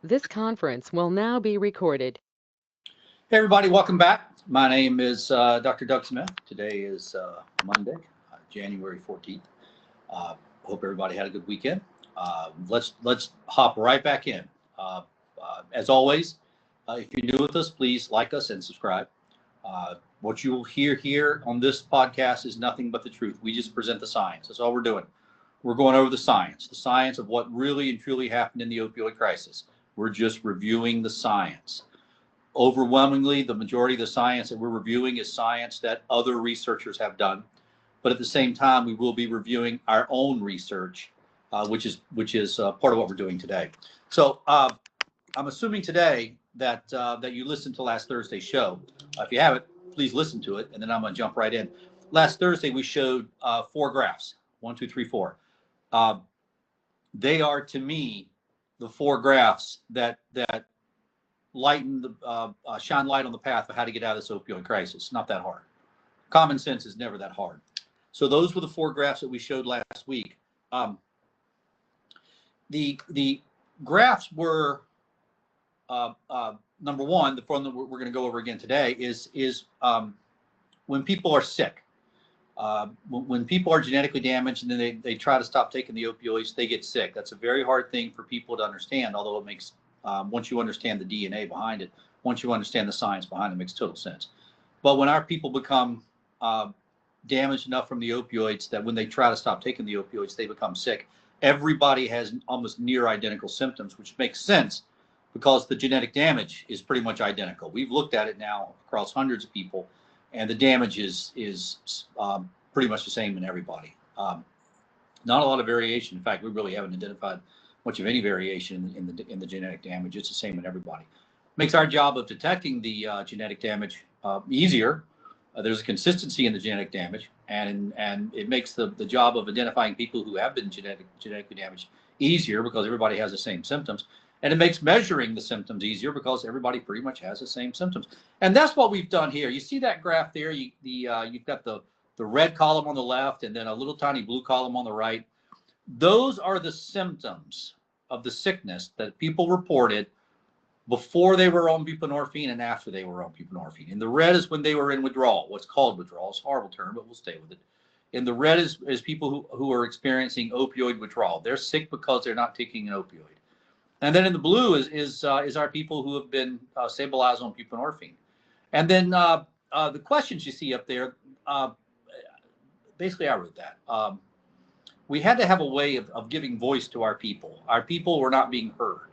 This conference will now be recorded. Hey everybody, welcome back. My name is Dr. Doug Smith. Today is Monday, January 14th. Hope everybody had a good weekend. Let's hop right back in. As always, if you're new with us, please like us and subscribe. What you will hear here on this podcast is nothing but the truth. We just present the science. That's all we're doing. We're going over the science of what really and truly happened in the opioid crisis. We're just reviewing the science. Overwhelmingly, the majority of the science that we're reviewing is science that other researchers have done. But at the same time, we will be reviewing our own research, which is part of what we're doing today. So I'm assuming today that you listened to last Thursday's show. If you haven't, please listen to it, and then I'm going to jump right in. Last Thursday, we showed 4 graphs, 1, 2, 3, 4. They are, to me, the 4 graphs that shine light on the path of how to get out of this opioid crisis. It's not that hard. Common sense is never that hard. So those were the 4 graphs that we showed last week. The graphs were number one. The one that we're going to go over again today is when people are sick. When people are genetically damaged and then they try to stop taking the opioids, they get sick. That's a very hard thing for people to understand, although it makes, once you understand the DNA behind it, once you understand the science behind it, it makes total sense. But when our people become damaged enough from the opioids that when they try to stop taking the opioids, they become sick, everybody has almost near identical symptoms, which makes sense because the genetic damage is pretty much identical. We've looked at it now across hundreds of people, and the damage is pretty much the same in everybody. Not a lot of variation. In fact, we really haven't identified much of any variation in the genetic damage. It's the same in everybody. Makes our job of detecting the genetic damage easier. There's a consistency in the genetic damage, and it makes the job of identifying people who have been genetically damaged easier because everybody has the same symptoms. And it makes measuring the symptoms easier because everybody pretty much has the same symptoms. And that's what we've done here. You see that graph there? You've got the red column on the left and then a little tiny blue column on the right. Those are the symptoms of the sickness that people reported before they were on buprenorphine and after they were on buprenorphine. And the red is when they were in withdrawal, what's called withdrawal. It's a horrible term, but we'll stay with it. And the red is people who are experiencing opioid withdrawal. They're sick because they're not taking an opioid. And then in the blue is our people who have been stabilized on buprenorphine. And then the questions you see up there, basically I wrote that. We had to have a way of giving voice to our people. Our people were not being heard.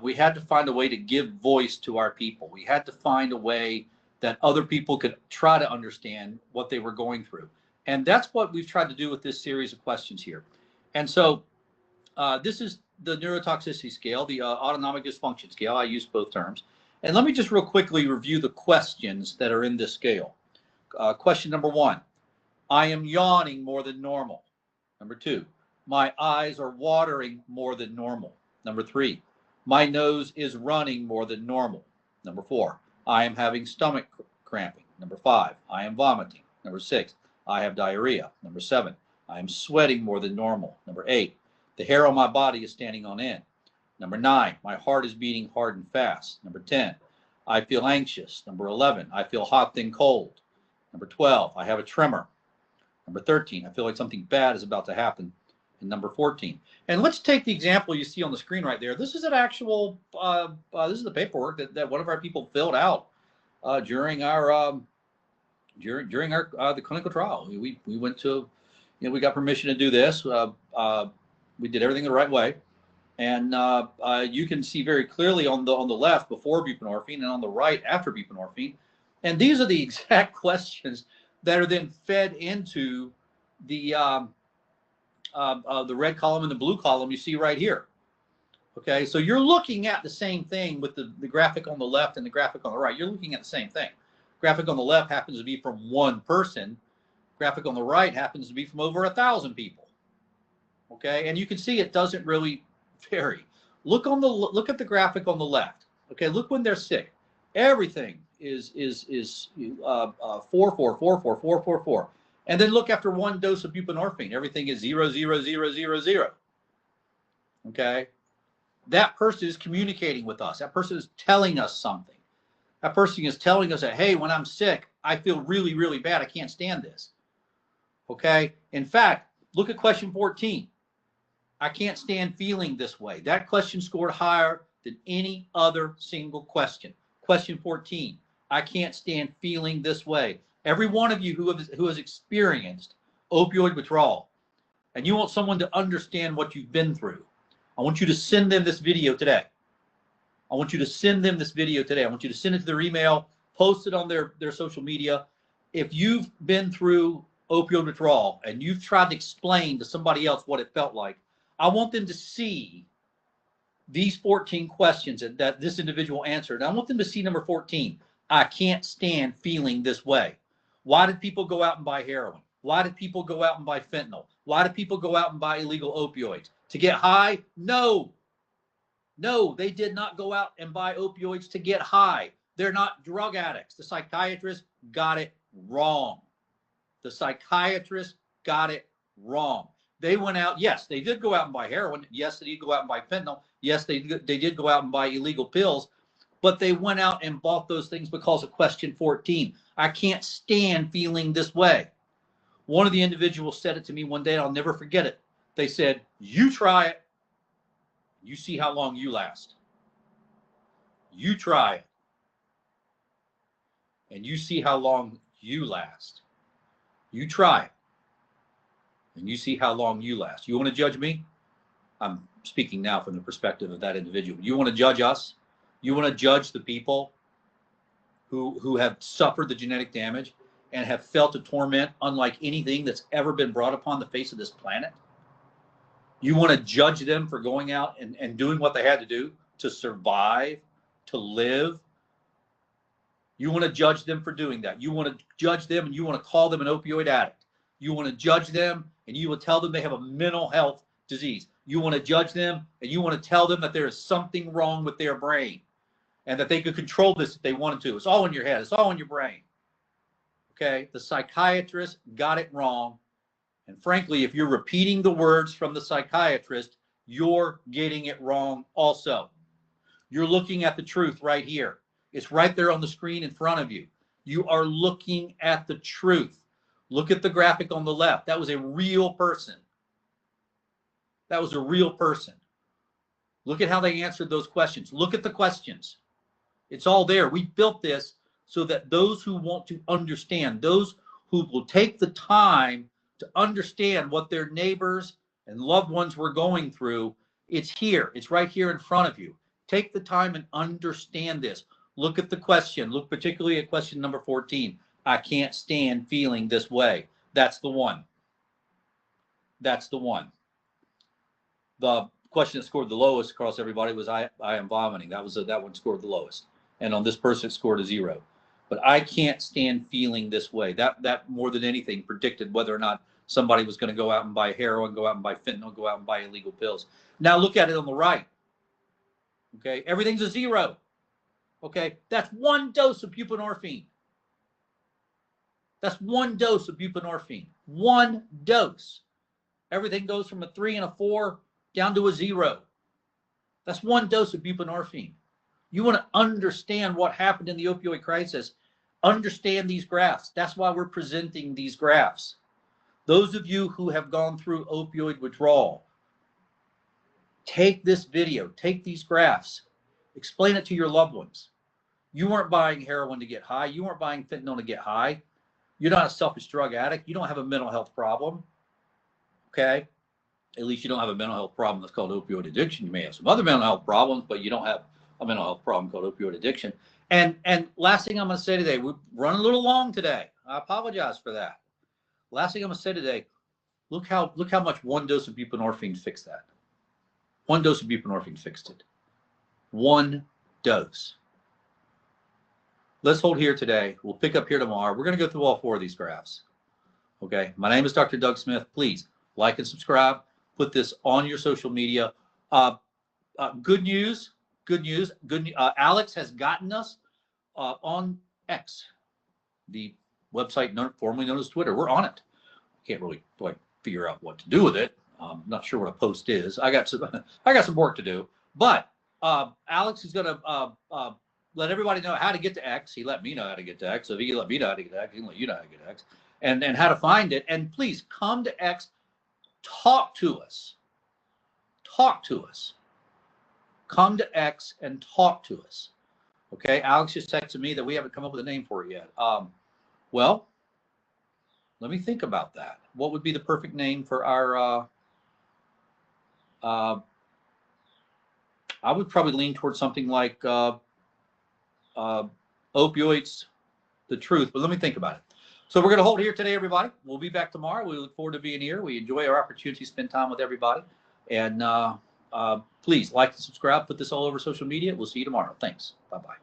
We had to find a way to give voice to our people. We had to find a way that other people could try to understand what they were going through. And that's what we've tried to do with this series of questions here. And so this is the neurotoxicity scale, the autonomic dysfunction scale. I use both terms. And let me just real quickly review the questions that are in this scale. Question number 1, I am yawning more than normal. Number 2, my eyes are watering more than normal. Number 3, my nose is running more than normal. Number 4, I am having stomach cramping. Number 5, I am vomiting. Number 6, I have diarrhea. Number 7, I am sweating more than normal. Number 8, the hair on my body is standing on end. Number 9, my heart is beating hard and fast. Number 10, I feel anxious. Number 11, I feel hot then cold. Number 12, I have a tremor. Number 13, I feel like something bad is about to happen. And number 14. And let's take the example you see on the screen right there. This is an actual, this is the paperwork that one of our people filled out during our the clinical trial. We went to, we got permission to do this. We did everything the right way, and you can see very clearly on the left before buprenorphine and on the right after buprenorphine, and these are the exact questions that are then fed into the red column and the blue column you see right here. Okay, so you're looking at the same thing with the graphic on the left and the graphic on the right. You're looking at the same thing. Graphic on the left happens to be from one person. Graphic on the right happens to be from over 1,000 people. Okay, and you can see it doesn't really vary. Look at the graphic on the left. Okay, look when they're sick. Everything is 4, 4, 4, 4, 4, 4, 4. And then look after one dose of buprenorphine. Everything is 0, 0, 0, 0, 0. Okay, that person is communicating with us. That person is telling us something. That person is telling us that, hey, when I'm sick, I feel really, really bad. I can't stand this. Okay. In fact, look at question 14. I can't stand feeling this way. That question scored higher than any other single question. Question 14. I can't stand feeling this way. Every one of you who has experienced opioid withdrawal, and you want someone to understand what you've been through, I want you to send them this video today. I want you to send them this video today. I want you to send it to their email, post it on their social media. If you've been through opioid withdrawal and you've tried to explain to somebody else what it felt like, I want them to see these 14 questions that this individual answered. And I want them to see number 14. I can't stand feeling this way. Why did people go out and buy heroin? Why did people go out and buy fentanyl? Why did people go out and buy illegal opioids? To get high? No. No, they did not go out and buy opioids to get high. They're not drug addicts. The psychiatrist got it wrong. The psychiatrist got it wrong. They went out, yes, they did go out and buy heroin. Yes, they did go out and buy fentanyl. Yes, they did go out and buy illegal pills. But they went out and bought those things because of question 14. I can't stand feeling this way. One of the individuals said it to me one day, and I'll never forget it. They said, you try it. You see how long you last. You try it. And you see how long you last. You try it. And you see how long you last. You want to judge me? I'm speaking now from the perspective of that individual. You want to judge us? You want to judge the people who have suffered the genetic damage and have felt a torment unlike anything that's ever been brought upon the face of this planet? You want to judge them for going out and doing what they had to do to survive, to live? You want to judge them for doing that. You want to judge them and you want to call them an opioid addict. You want to judge them and you will tell them they have a mental health disease. You want to judge them and you want to tell them that there is something wrong with their brain and that they could control this if they wanted to. It's all in your head. It's all in your brain. Okay? The psychiatrist got it wrong. And frankly, if you're repeating the words from the psychiatrist, you're getting it wrong also. You're looking at the truth right here. It's right there on the screen in front of you. You are looking at the truth. Look at the graphic on the left. That was a real person. That was a real person. Look at how they answered those questions. Look at the questions. It's all there. We built this so that those who want to understand, those who will take the time to understand what their neighbors and loved ones were going through, it's here. It's right here in front of you. Take the time and understand this. Look at the question. Look particularly at question number 14. I can't stand feeling this way. That's the one. That's the one. The question that scored the lowest across everybody was I am vomiting. That one scored the lowest. And on this person it scored a 0. But I can't stand feeling this way. That more than anything predicted whether or not somebody was going to go out and buy heroin, go out and buy fentanyl, go out and buy illegal pills. Now look at it on the right. Okay, everything's a 0. Okay, that's one dose of buprenorphine. That's one dose of buprenorphine. One dose. Everything goes from a 3 and a 4 down to a 0. That's one dose of buprenorphine. You want to understand what happened in the opioid crisis. Understand these graphs. That's why we're presenting these graphs. Those of you who have gone through opioid withdrawal, take this video, take these graphs, explain it to your loved ones. You weren't buying heroin to get high. You weren't buying fentanyl to get high. You're not a selfish drug addict. You don't have a mental health problem. Okay? At least you don't have a mental health problem that's called opioid addiction. You may have some other mental health problems, but you don't have a mental health problem called opioid addiction. And last thing I'm going to say today, we're running a little long today. I apologize for that. Last thing I'm going to say today, look how much one dose of buprenorphine fixed that. One dose of buprenorphine fixed it. One dose. Let's hold here today. We'll pick up here tomorrow. We're going to go through all 4 of these graphs. Okay. My name is Dr. Doug Smith. Please like and subscribe. Put this on your social media. Good news. Good news. Alex has gotten us on X, the website formerly known as Twitter. We're on it. Can't really figure out what to do with it. I'm not sure what a post is. I got some work to do, But Alex is going to let everybody know how to get to X. He let me know how to get to X. So if he let me know how to get to X, he can let you know how to get to X, and how to find it. And please come to X. Talk to us. Talk to us. Come to X and talk to us. Okay. Alex just texted me that we haven't come up with a name for it yet. Well, let me think about that. What would be the perfect name for our? I would probably lean towards something like opioids, the truth. But let me think about it. So we're going to hold here today, everybody. We'll be back tomorrow. We look forward to being here. We enjoy our opportunity to spend time with everybody. And please like and subscribe. Put this all over social media. We'll see you tomorrow. Thanks. Bye-bye.